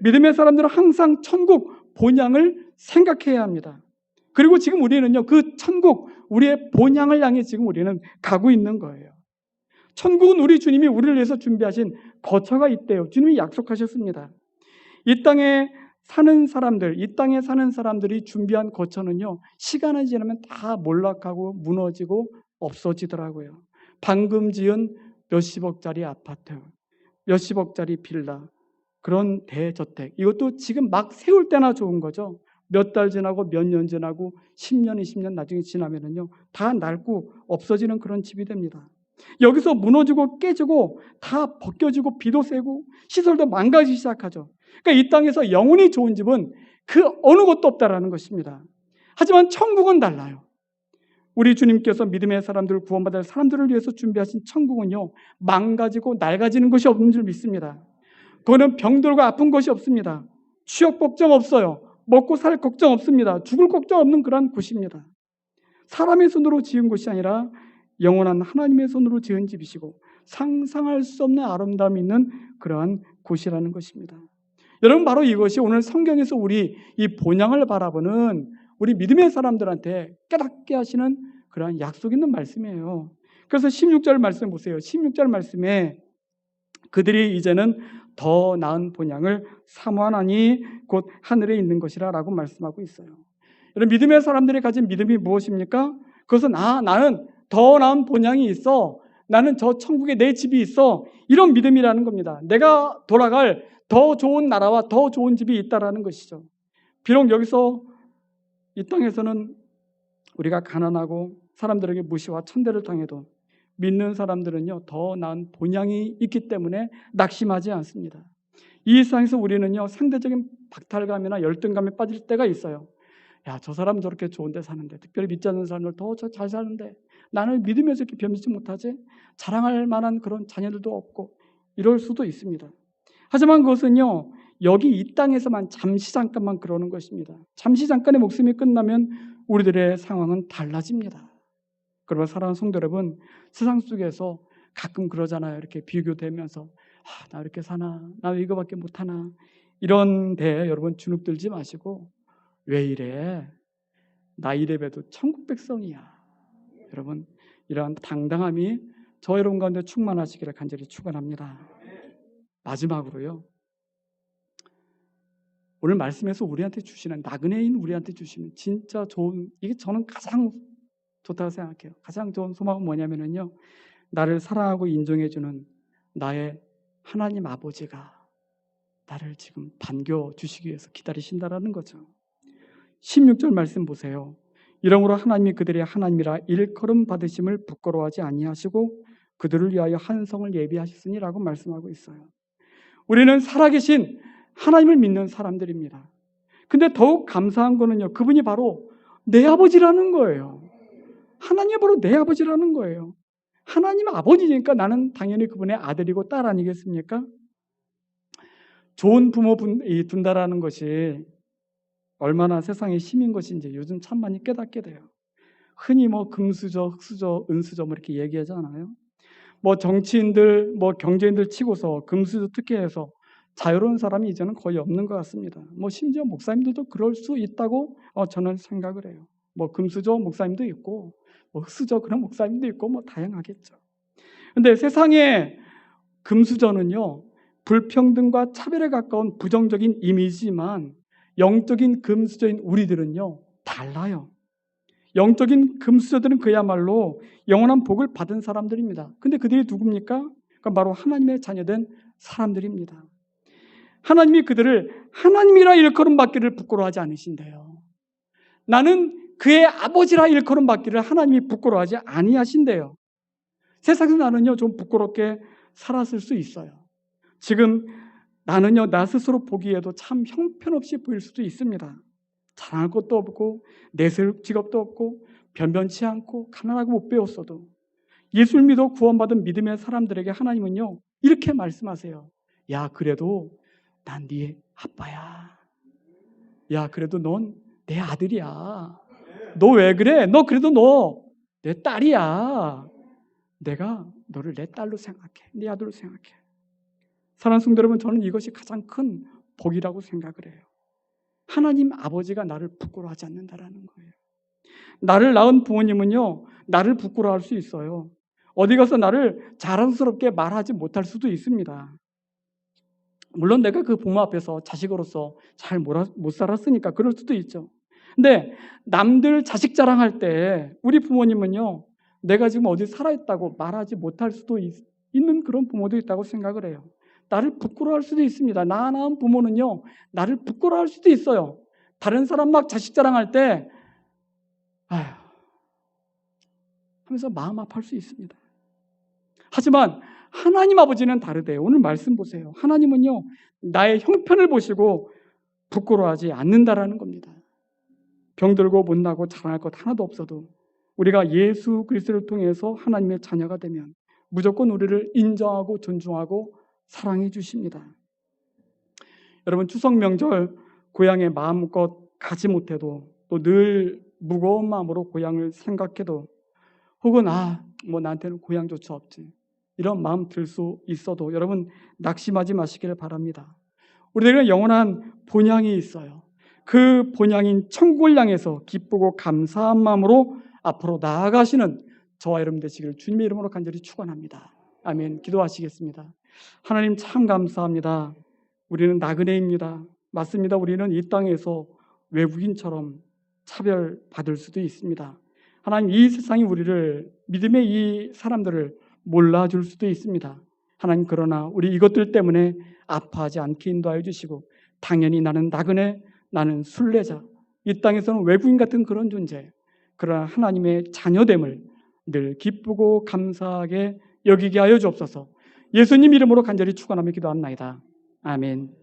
믿음의 사람들은 항상 천국 본향을 생각해야 합니다. 그리고 지금 우리는요, 그 천국, 우리의 본향을 향해 지금 우리는 가고 있는 거예요. 천국은 우리 주님이 우리를 위해서 준비하신 거처가 있대요. 주님이 약속하셨습니다. 이 땅에 사는 사람들이 준비한 거처는요, 시간이 지나면 다 몰락하고 무너지고 없어지더라고요. 방금 지은 몇십억짜리 아파트, 몇십억짜리 빌라, 그런 대저택, 이것도 지금 막 세울 때나 좋은 거죠. 몇 달 지나고 몇 년 지나고 10년, 20년 나중에 지나면은요, 다 낡고 없어지는 그런 집이 됩니다. 여기서 무너지고 깨지고 다 벗겨지고 비도 세고 시설도 망가지기 시작하죠. 그러니까 이 땅에서 영원히 좋은 집은 그 어느 것도 없다라는 것입니다. 하지만 천국은 달라요. 우리 주님께서 믿음의 사람들을 구원받을 사람들을 위해서 준비하신 천국은요, 망가지고 낡아지는 것이 없는 줄 믿습니다. 그거는 병들고 아픈 것이 없습니다. 취업 걱정 없어요. 먹고 살 걱정 없습니다. 죽을 걱정 없는 그러한 곳입니다. 사람의 손으로 지은 곳이 아니라 영원한 하나님의 손으로 지은 집이시고 상상할 수 없는 아름다움이 있는 그러한 곳이라는 것입니다. 여러분, 바로 이것이 오늘 성경에서 우리 이 본향을 바라보는 우리 믿음의 사람들한테 깨닫게 하시는 그러한 약속 있는 말씀이에요. 그래서 16절 말씀 보세요. 16절 말씀에 그들이 이제는 더 나은 본향을 사모하나니 곧 하늘에 있는 것이라 라고 말씀하고 있어요. 여러분, 믿음의 사람들이 가진 믿음이 무엇입니까? 그것은 나는 더 나은 본향이 있어, 나는 저 천국에 내 집이 있어, 이런 믿음이라는 겁니다. 내가 돌아갈 더 좋은 나라와 더 좋은 집이 있다라는 것이죠. 비록 여기서 이 땅에서는 우리가 가난하고 사람들에게 무시와 천대를 당해도 믿는 사람들은요, 더 나은 본향이 있기 때문에 낙심하지 않습니다. 이 세상에서 우리는요, 상대적인 박탈감이나 열등감에 빠질 때가 있어요. 야, 저 사람 저렇게 좋은 데 사는데, 특별히 믿지 않는 사람들 더 잘 사는데 나는 믿으면서 이렇게 변변치 못하지? 자랑할 만한 그런 자녀들도 없고 이럴 수도 있습니다. 하지만 그것은요, 여기 이 땅에서만 잠시 잠깐만 그러는 것입니다. 잠시 잠깐의 목숨이 끝나면 우리들의 상황은 달라집니다. 그러면 사랑하는 성도 여러분, 세상 속에서 가끔 그러잖아요. 이렇게 비교되면서 나 이렇게 사나? 나 왜 이거밖에 못하나? 이런데 여러분 주눅들지 마시고, 왜 이래? 나 이래봬도 천국 백성이야. 여러분, 이러한 당당함이 저 여러분 가운데 충만하시기를 간절히 축원합니다. 마지막으로요, 오늘 말씀에서 우리한테 주시는, 나그네인 우리한테 주시는 진짜 좋은, 이게 저는 가장 좋다고 생각해요. 가장 좋은 소망은 뭐냐면요, 나를 사랑하고 인정해주는 나의 하나님 아버지가 나를 지금 반겨주시기 위해서 기다리신다라는 거죠. 16절 말씀 보세요. 이러므로 하나님이 그들의 하나님이라 일컬음 받으심을 부끄러워하지 아니하시고 그들을 위하여 한 성을 예비하셨으니라고 말씀하고 있어요. 우리는 살아계신 하나님을 믿는 사람들입니다. 근데 더욱 감사한 거는요, 그분이 바로 내 아버지라는 거예요. 하나님이 바로 내 아버지라는 거예요. 하나님 아버지니까 나는 당연히 그분의 아들이고 딸 아니겠습니까? 좋은 부모 둔다라는 것이 얼마나 세상의 힘인 것인지 요즘 참 많이 깨닫게 돼요. 흔히 뭐 금수저, 흑수저, 은수저 뭐 이렇게 얘기하잖아요. 뭐 정치인들, 뭐 경제인들 치고서 금수저 특혜해서 자유로운 사람이 이제는 거의 없는 것 같습니다. 뭐 심지어 목사님들도 그럴 수 있다고 저는 생각을 해요. 뭐 금수저 목사님도 있고, 뭐 흑수저 그런 목사님도 있고, 뭐 다양하겠죠. 근데 세상에 금수저는요, 불평등과 차별에 가까운 부정적인 이미지지만 영적인 금수저인 우리들은요, 달라요. 영적인 금수저들은 그야말로 영원한 복을 받은 사람들입니다. 근데 그들이 누굽니까? 그러니까 바로 하나님의 자녀된 사람들입니다. 하나님이 그들을 하나님이라 일컬음 받기를 부끄러워하지 않으신대요. 나는 그의 아버지라 일컬음 받기를 하나님이 부끄러워하지 아니하신대요. 세상에서 나는요, 좀 부끄럽게 살았을 수 있어요. 지금 나는요, 나 스스로 보기에도 참 형편없이 보일 수도 있습니다. 자랑할 것도 없고 내세울 직업도 없고 변변치 않고 가난하고 못 배웠어도 예수를 믿어 구원받은 믿음의 사람들에게 하나님은요, 이렇게 말씀하세요. 야, 그래도 난 네 아빠야. 야, 그래도 넌 내 아들이야. 너 왜 그래? 너 그래도 너 내 딸이야. 내가 너를 내 딸로 생각해. 네 아들로 생각해. 사랑하는 성도 여러분, 저는 이것이 가장 큰 복이라고 생각을 해요. 하나님 아버지가 나를 부끄러워하지 않는다라는 거예요. 나를 낳은 부모님은요, 나를 부끄러워할 수 있어요. 어디 가서 나를 자랑스럽게 말하지 못할 수도 있습니다. 물론 내가 그 부모 앞에서 자식으로서 잘 못 살았으니까 그럴 수도 있죠. 근데 남들 자식 자랑할 때 우리 부모님은요, 내가 지금 어디 살아있다고 말하지 못할 수도 있는 그런 부모도 있다고 생각을 해요. 나를 부끄러워할 수도 있습니다. 나 낳은 부모는요, 나를 부끄러워할 수도 있어요. 다른 사람 막 자식 자랑할 때 아휴 하면서 마음 아파할 수 있습니다. 하지만 하나님 아버지는 다르대요. 오늘 말씀 보세요. 하나님은요, 나의 형편을 보시고 부끄러워하지 않는다라는 겁니다. 병들고 못나고 자랑할 것 하나도 없어도 우리가 예수 그리스도를 통해서 하나님의 자녀가 되면 무조건 우리를 인정하고 존중하고 사랑해 주십니다. 여러분, 추석 명절 고향에 마음껏 가지 못해도 또 늘 무거운 마음으로 고향을 생각해도 혹은 뭐 나한테는 고향조차 없지 이런 마음 들 수 있어도 여러분 낙심하지 마시기를 바랍니다. 우리들은 영원한 본향이 있어요. 그 본향인 천국을 향해서 기쁘고 감사한 마음으로 앞으로 나아가시는 저와 여러분 되시기를 주님의 이름으로 간절히 축원합니다. 아멘. 기도하시겠습니다. 하나님 참 감사합니다. 우리는 나그네입니다. 맞습니다. 우리는 이 땅에서 외국인처럼 차별받을 수도 있습니다. 하나님, 이 세상이 우리를, 믿음의 이 사람들을 몰라줄 수도 있습니다. 하나님, 그러나 우리 이것들 때문에 아파하지 않게 인도하여 주시고, 당연히 나는 나그네, 나는 순례자, 이 땅에서는 외국인 같은 그런 존재, 그러나 하나님의 자녀됨을 늘 기쁘고 감사하게 여기게 하여 주옵소서. 예수님 이름으로 간절히 축원하며 기도합나이다. 아멘.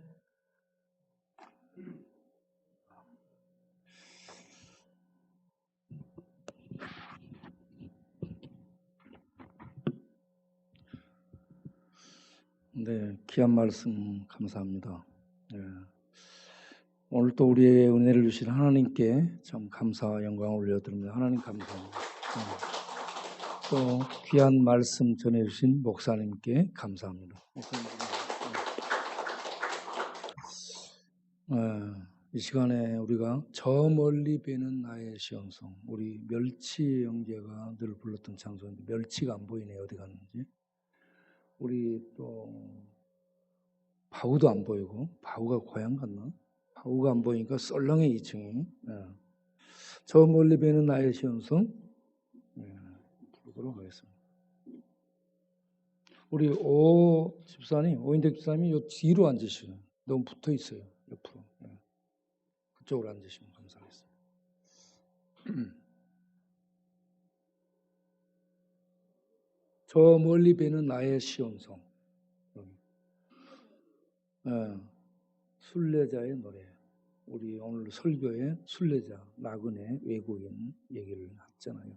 네, 귀한 말씀 감사합니다. 네. 오늘 또 우리의 은혜를 주신 하나님께 참 감사와 영광을 올려드립니다. 하나님 감사합니다. 또 귀한 말씀 전해주신 목사님께 감사합니다. 이 시간에 우리가 저 멀리 배는 나의 시온성, 우리 멸치 형제가 늘 불렀던 찬송인데 멸치가 안 보이네, 어디 갔는지. 우리 또 바우도 안 보이고, 바우가 고향 갔나? 바우가 안 보이니까 썰렁해 2층이. 저 멀리 배는 나의 시온성 부르도록 하겠습니다. 우리 오인택 집사님이 요 뒤로 앉으시고 너무 붙어 있어요. 옆으로. 그쪽으로 앉으시면 감사하겠습니다. 저 멀리 배는 나의 시온성. 순례자의 노래. 우리 오늘 설교에 순례자, 나그네, 외국인 얘기를 했잖아요.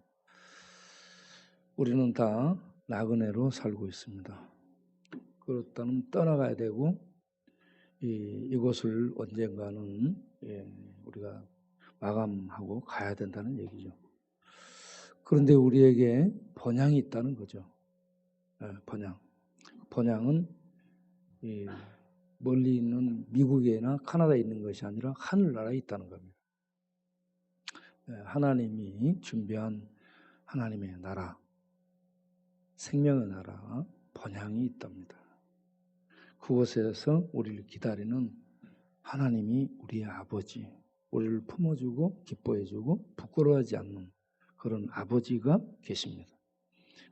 우리는 다 나그네로 살고 있습니다. 그렇다면 떠나가야 되고 이곳을 언젠가는 우리가 마감하고 가야 된다는 얘기죠. 그런데 우리에게 번향이 있다는 거죠. 번향은 멀리 있는 미국이나 카나다에 있는 것이 아니라 하늘나라에 있다는 겁니다. 하나님이 준비한 하나님의 나라, 생명의 나라, 번향이 있답니다. 그곳에서 우리를 기다리는 하나님이 우리의 아버지, 우리를 품어주고 기뻐해주고 부끄러워하지 않는 그런 아버지가 계십니다.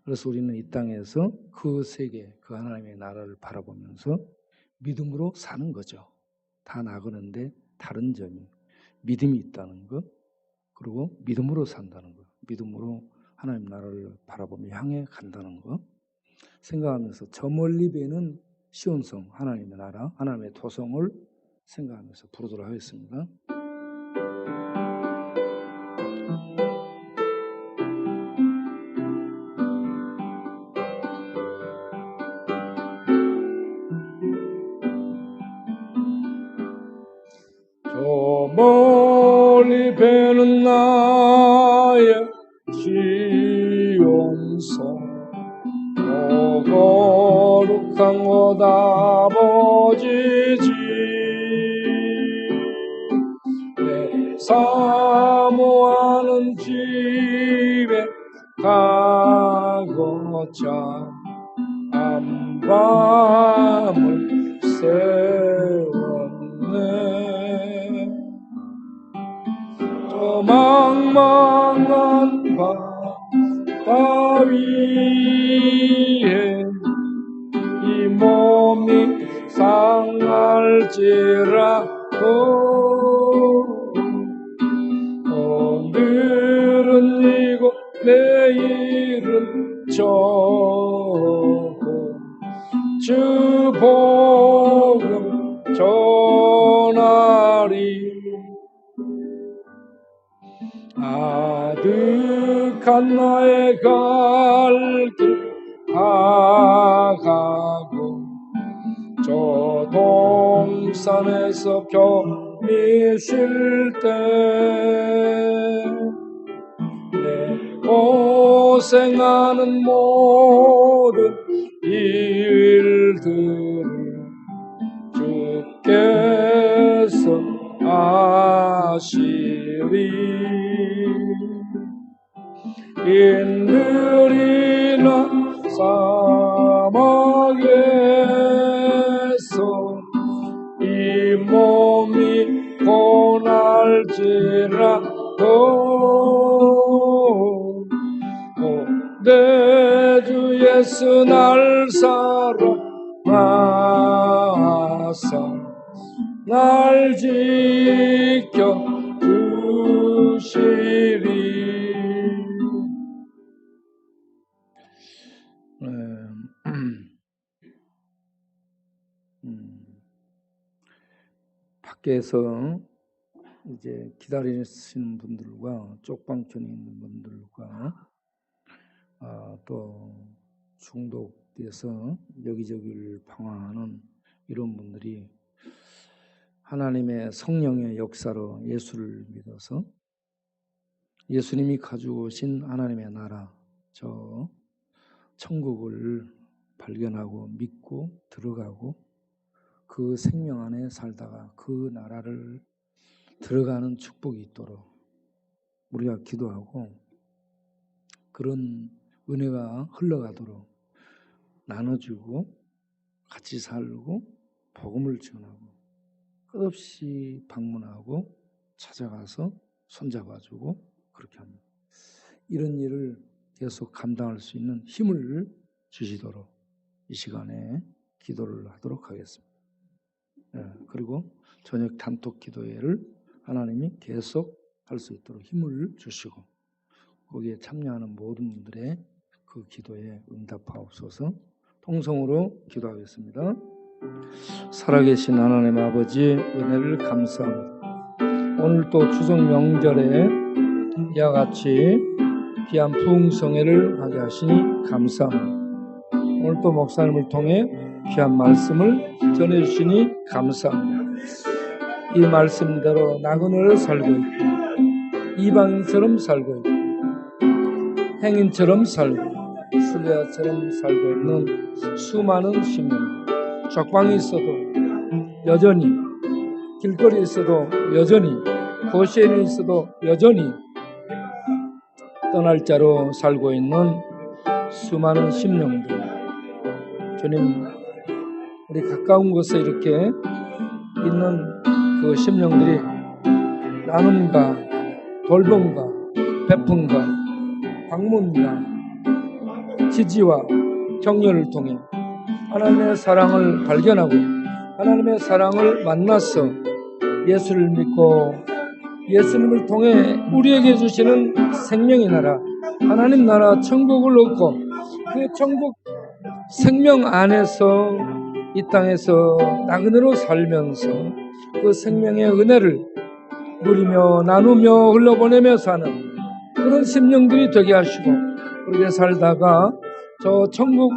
그래서 우리는 이 땅에서 그 세계, 그 하나님의 나라를 바라보면서 믿음으로 사는 거죠. 다 나그는데 다른 점이 믿음이 있다는 것, 그리고 믿음으로 산다는 것, 믿음으로 하나님 나라를 바라보며 향해 간다는 것 생각하면서 저 멀리 배는 시온성, 하나님의 나라, 하나님의 토성을 생각하면서 부르도록 하겠습니다. 저 멀리 배는 나의 시온성, 거룩한 곳 아버지 집, 내 사모하는 집에 가고자 안밤을 세웠네. 저 망망한 바다 위에 이 몸이 상할지라도 오늘은 이곳 내일은 저곳 주 복음 전하리. 아득한 나의 갈 길 가가고 저 동산에서 편히 쉴 때 내 고생하는 모든 일들을 주께서 아시리. 인들이나 사막에서 이 몸이 고날지라도 내 주 예수 날 사랑하사 날 지켜 주시리. 밖에서 이제 기다리시는 분들과 쪽방촌에 있는 분들과 또 중독돼서 여기저기를 방황하는 이런 분들이 하나님의 성령의 역사로 예수를 믿어서 예수님이 가지고 오신 하나님의 나라, 저 천국을 발견하고 믿고 들어가고 그 생명 안에 살다가 그 나라를 들어가는 축복이 있도록 우리가 기도하고 그런 은혜가 흘러가도록 나눠주고 같이 살고 복음을 전하고 끝없이 방문하고 찾아가서 손잡아주고 그렇게 합니다. 이런 일을 계속 감당할 수 있는 힘을 주시도록 이 시간에 기도를 하도록 하겠습니다. 그리고 저녁 단톡 기도회를 하나님이 계속 할 수 있도록 힘을 주시고 거기에 참여하는 모든 분들의 그 기도에 응답하옵소서. 통성으로 기도하겠습니다. 살아계신 하나님 아버지 은혜를 감사합니다. 오늘 또 추석 명절에 이와 같이 귀한 부흥성회를 하게 하시니 감사합니다. 오늘 또 목사님을 통해 귀한 말씀을 전해주시니 감사합니다. 이 말씀대로 나그네로 살고 있고 이방인처럼 살고 있고 행인처럼 살고 순례자처럼 살고 있는 수많은 시민, 적방이 있어도 여전히, 길거리에 있어도 여전히, 고시원에 있어도 여전히 떠날 자로 살고 있는 수많은 심령들, 주님, 우리 가까운 곳에 이렇게 있는 그 심령들이 나눔과 돌봄과 베품과 방문과 지지와 격려를 통해 하나님의 사랑을 발견하고 하나님의 사랑을 만나서 예수를 믿고 예수님을 통해 우리에게 주시는 생명의 나라, 하나님 나라 천국을 얻고 그 천국 생명 안에서 이 땅에서 나그네로 살면서 그 생명의 은혜를 누리며 나누며 흘려보내며 사는 그런 심령들이 되게 하시고 그렇게 살다가 저 천국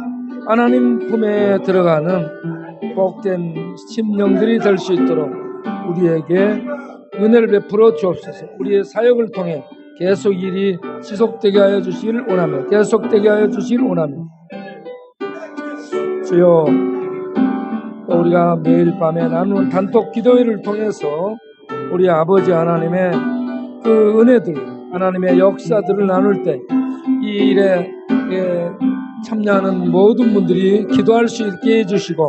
하나님 품에 들어가는 복된 심령들이 될 수 있도록 우리에게 은혜를 베풀어 주옵소서. 우리의 사역을 통해 계속 일이 지속되게 하여 주시기를 원하며 계속되게 하여 주시기를 원하며 주여 또 우리가 매일 밤에 나누는 단톡 기도회를 통해서 우리 아버지 하나님의 그 은혜들 하나님의 역사들을 나눌 때 이 일에 참여하는 모든 분들이 기도할 수 있게 해주시고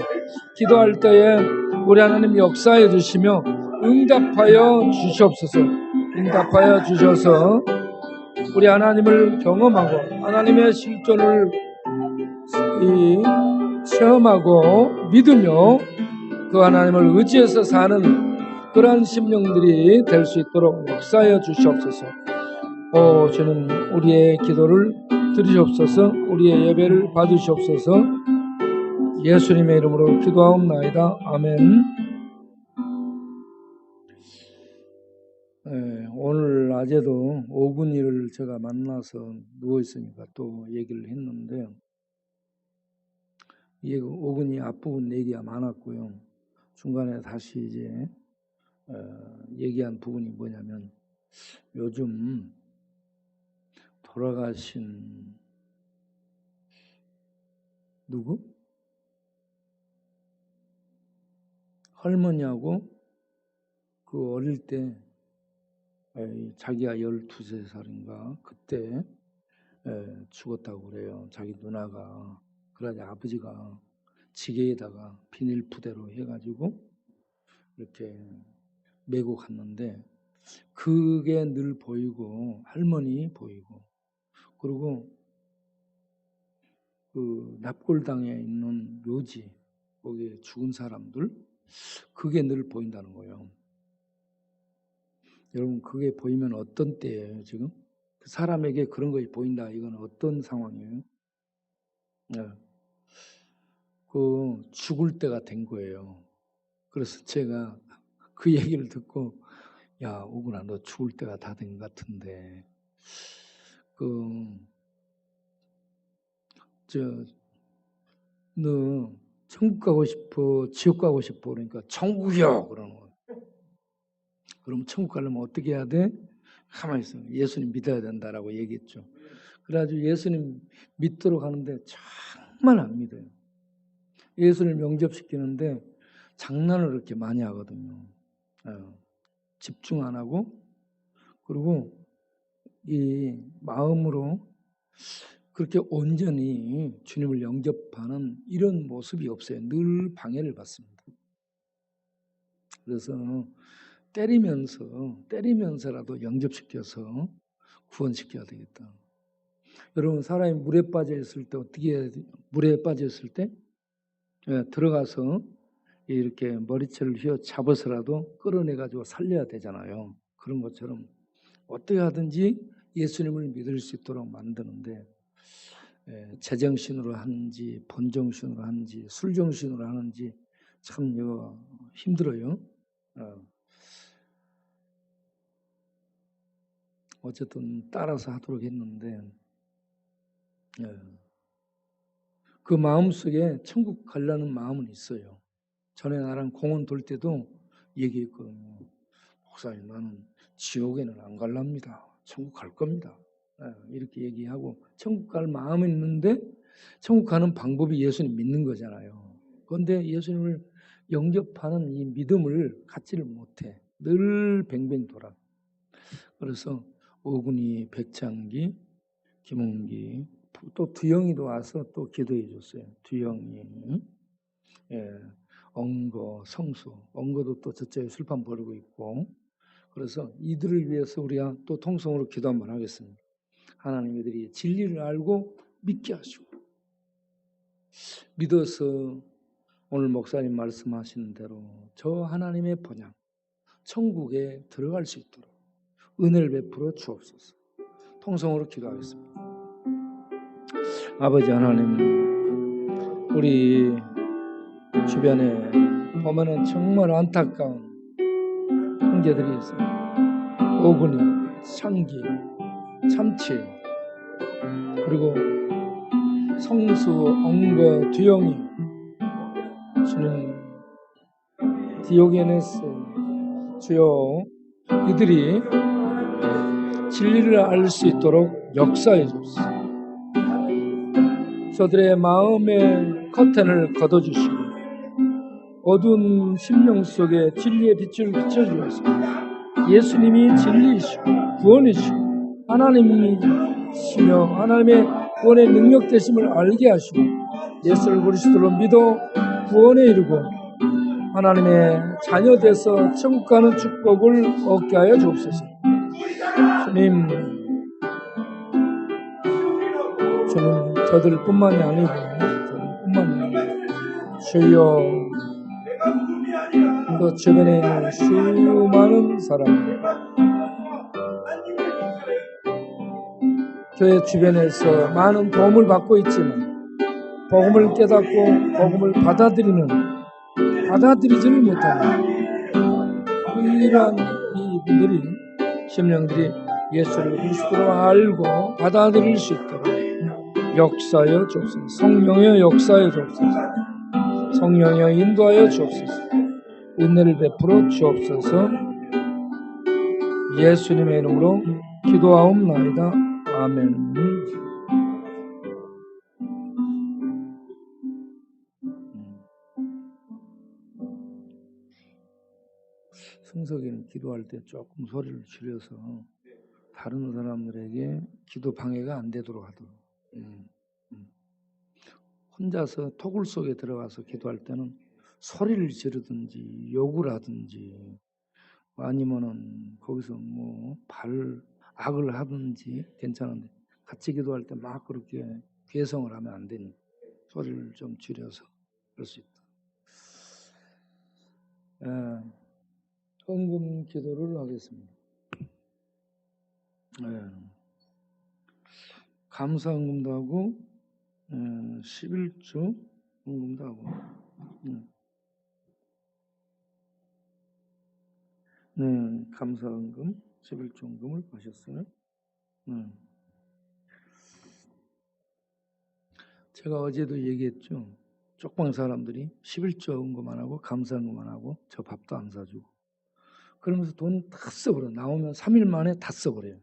기도할 때에 우리 하나님 역사해 주시며 응답하여 주시옵소서. 응답하여 주셔서 우리 하나님을 경험하고 하나님의 실존을 체험하고 믿으며 그 하나님을 의지해서 사는 그러한 심령들이 될 수 있도록 역사하여 주시옵소서. 주님 우리의 기도를 들으시옵소서. 우리의 예배를 받으시옵소서. 예수님의 이름으로 기도하옵나이다. 아멘. 오늘 낮에도 오군이를 제가 만나서 누워있으니까 또 얘기를 했는데 이 오군이 앞부분 얘기가 많았고요. 중간에 다시 이제 얘기한 부분이 뭐냐면 요즘 돌아가신 누구? 할머니하고 그 어릴 때 자기가 12살인가 그때 죽었다고 그래요. 자기 누나가. 그러자 아버지가 지게에다가 비닐푸대로 해가지고 이렇게 메고 갔는데 그게 늘 보이고 할머니 보이고 그리고 그 납골당에 있는 묘지 거기에 죽은 사람들 그게 늘 보인다는 거예요. 여러분 그게 보이면 어떤 때예요 지금? 그 사람에게 그런 것이 보인다 이건 어떤 상황이에요? 예. 그 죽을 때가 된 거예요. 그래서 제가 그 얘기를 듣고 야, 오구나, 너 죽을 때가 다 된 것 같은데 너 천국 가고 싶어, 지옥 가고 싶어? 그러니까 천국이요 그러는 거예요. 그럼 천국 가려면 어떻게 해야 돼? 가만히 있어. 예수님 믿어야 된다라고 얘기했죠. 그래가지고 예수님 믿도록 하는데 정말 안 믿어요. 예수를 영접시키는데 장난을 그렇게 많이 하거든요. 집중 안 하고, 그리고 이 마음으로 그렇게 온전히 주님을 영접하는 이런 모습이 없어요. 늘 방해를 받습니다. 그래서 때리면서라도 영접시켜서 구원시켜야 되겠다. 여러분, 사람이 물에 빠져 있을 때 어떻게 해야 돼요? 물에 빠져 있을 때 들어가서 이렇게 머리채를 휘어 잡아서라도 끌어내가지고 살려야 되잖아요. 그런 것처럼 어떻게 하든지 예수님을 믿을 수 있도록 만드는데 제정신으로 하는지 본정신으로 하는지 술정신으로 하는지 참 이거 힘들어요. 어쨌든 따라서 하도록 했는데 그 마음속에 천국 가려는 마음은 있어요. 전에 나랑 공원 돌 때도 얘기했거든요. 목사님, 나는 지옥에는 안 갈랍니다. 천국 갈 겁니다. 이렇게 얘기하고 천국 갈 마음은 있는데 천국 가는 방법이 예수님 믿는 거잖아요. 그런데 예수님을 영접하는 이 믿음을 갖지를 못해. 늘 뱅뱅 돌아. 그래서 오군이, 백창기, 김홍기, 또 두영이도 와서 또 기도해 줬어요. 두영이, 엉거, 성수, 엉거도 또 저쪽에 술판 벌이고 있고. 그래서 이들을 위해서 우리가 또 통성으로 기도 한번 하겠습니다. 하나님, 이들이 진리를 알고 믿게 하시고 믿어서 오늘 목사님 말씀하시는 대로 저 하나님의 번향 천국에 들어갈 수 있도록 은혜를 베풀어 주옵소서. 통성으로 기도하겠습니다. 아버지 하나님, 우리 주변에 보면은 정말 안타까운 형제들이 있어요. 오군이, 창기, 참치, 그리고 성수, 엉거, 두영이, 주님, 디오게네스, 주여, 이들이 진리를 알 수 있도록 역사해 주옵소서. 저들의 마음의 커튼을 걷어주시고 어두운 심령 속에 진리의 빛을 비춰주옵소서. 예수님이 진리이시고 구원이시고 하나님이시며 하나님의 구원의 능력 되심을 알게 하시고 예수를 그리스도로 믿어 구원에 이르고 하나님의 자녀 돼서 천국 가는 축복을 얻게 하여 주옵소서. 주님, 저들뿐만이 아니고 주여, 그 주변에 있는 수많은 사람들, 교회 주변에서 많은 도움을 받고 있지만 복음을 깨닫고 복음을 받아들이지를 못하는 이러한 이분들이, 심령들이 예수를 그리스도로 알고 받아들일 수 있도록 역사하여 주옵소서. 성령의 역사하여 주옵소서. 성령의 인도하여 주옵소서. 은혜를 베풀어 주옵소서. 예수님의 이름으로 기도하옵나이다. 아멘. 승석이는 기도할 때 조금 소리를 줄여서 다른 사람들에게 기도 방해가 안 되도록 하도록. 혼자서 토굴 속에 들어가서 기도할 때는 소리를 지르든지 욕을 하든지 아니면은 거기서 뭐 악을 하든지 괜찮은데 같이 기도할 때 막 그렇게 괴성을 하면 안 되니 소리를 좀 줄여서 그럴 수 있다. 헌금 기도를 하겠습니다. 감사 헌금도 하고 11조 헌금도 하고. 네, 감사헌금 11조 헌금을 하셨어요. 제가 어제도 얘기했죠. 쪽방 사람들이 11조 헌금만 하고 감사헌금만 하고 저 밥도 안 사주고 그러면서 돈 다 써버려. 나오면 3일 만에 다 써버려요.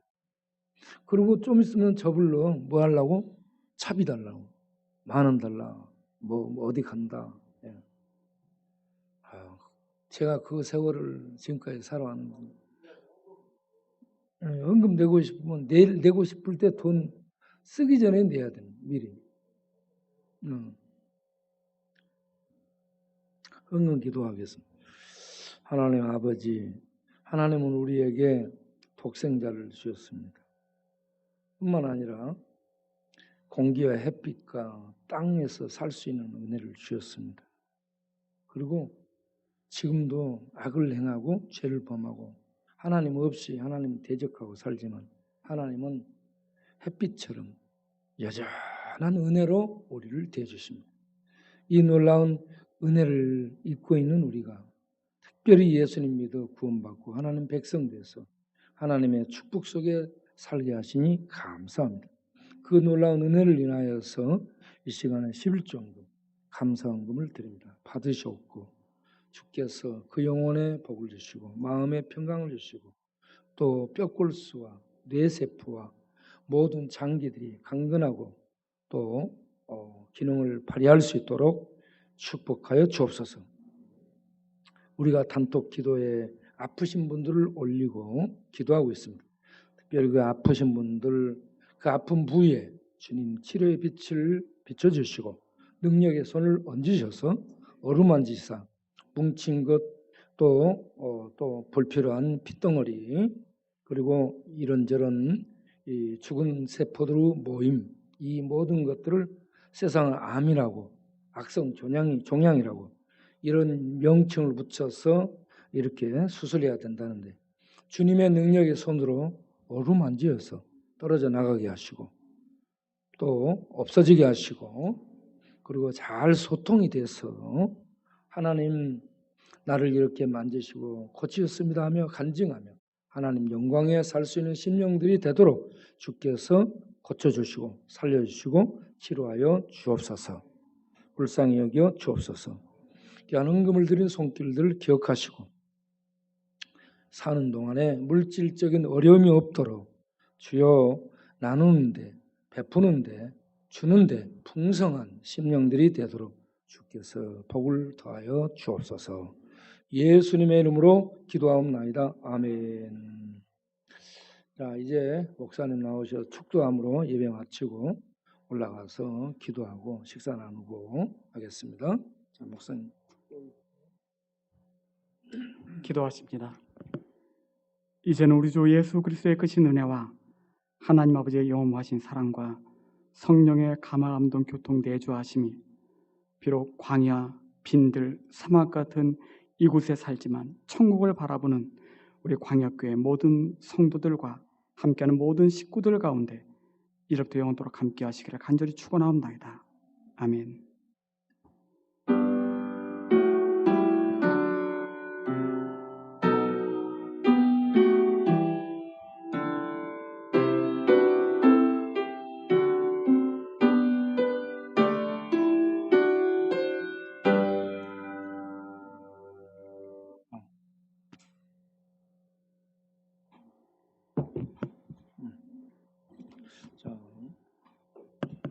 그리고 좀 있으면 저 불러 뭐 하려고? 차비 달라고. 10,000원 달라. 뭐 어디 간다. 예. 제가 그 세월을 지금까지 살아왔는데 헌금 내고 싶으면 내일 내고 싶을 때 돈 쓰기 전에 내야 돼요. 미리. 헌금 기도하겠습니다. 하나님 아버지, 하나님은 우리에게 독생자를 주셨습니다. 뿐만 아니라 공기와 햇빛과 땅에서 살 수 있는 은혜를 주셨습니다. 그리고 지금도 악을 행하고 죄를 범하고 하나님 없이 하나님 대적하고 살지만 하나님은 햇빛처럼 여전한 은혜로 우리를 대해주십니다. 이 놀라운 은혜를 입고 있는 우리가 특별히 예수님 믿어 구원받고 하나님 백성 돼서 하나님의 축복 속에 살게 하시니 감사합니다. 그 놀라운 은혜를 인하여서 이 시간에 11조헌금 감사헌금을 드립니다. 받으셨고 주께서 그 영혼에 복을 주시고 마음의 평강을 주시고 또 뼈골수와 뇌세포와 모든 장기들이 강건하고 또 기능을 발휘할 수 있도록 축복하여 주옵소서. 우리가 단톡 기도에 아프신 분들을 올리고 기도하고 있습니다. 특별히 그 아프신 분들 그 아픈 부위에 주님 치료의 빛을 비춰주시고 능력의 손을 얹으셔서 어루만지사 뭉친 것 또 불필요한 핏덩어리 그리고 이런저런 이 죽은 세포들의 모임 이 모든 것들을 세상은 암이라고 악성 종양이라고 이런 명칭을 붙여서 이렇게 수술해야 된다는데 주님의 능력의 손으로 어루만지어서 떨어져 나가게 하시고 또 없어지게 하시고 그리고 잘 소통이 돼서 하나님 나를 이렇게 만지시고 고치셨습니다 하며 간증하며 하나님 영광에 살 수 있는 심령들이 되도록 주께서 고쳐주시고 살려주시고 치료하여 주옵소서. 불쌍히 여겨 주옵소서. 귀한 헌금을 드린 손길들을 기억하시고 사는 동안에 물질적인 어려움이 없도록 주여 나누는데 베푸는데 주는데 풍성한 심령들이 되도록 주께서 복을 더하여 주옵소서. 예수님의 이름으로 기도하옵나이다. 아멘. 자, 이제 목사님 나오셔서 축도함으로 예배 마치고 올라가서 기도하고 식사 나누고 하겠습니다. 자, 목사님. 기도하십니다. 이제는 우리 주 예수 그리스도의 크신 은혜와 하나님 아버지의 영원하신 사랑과 성령의 감화감동 교통 내주하심이 비록 광야, 빈들, 사막 같은 이곳에 살지만 천국을 바라보는 우리 광역교회 모든 성도들과 함께하는 모든 식구들 가운데 이제부터 영원토록 함께 하시기를 간절히 축원하옵나이다. 아멘.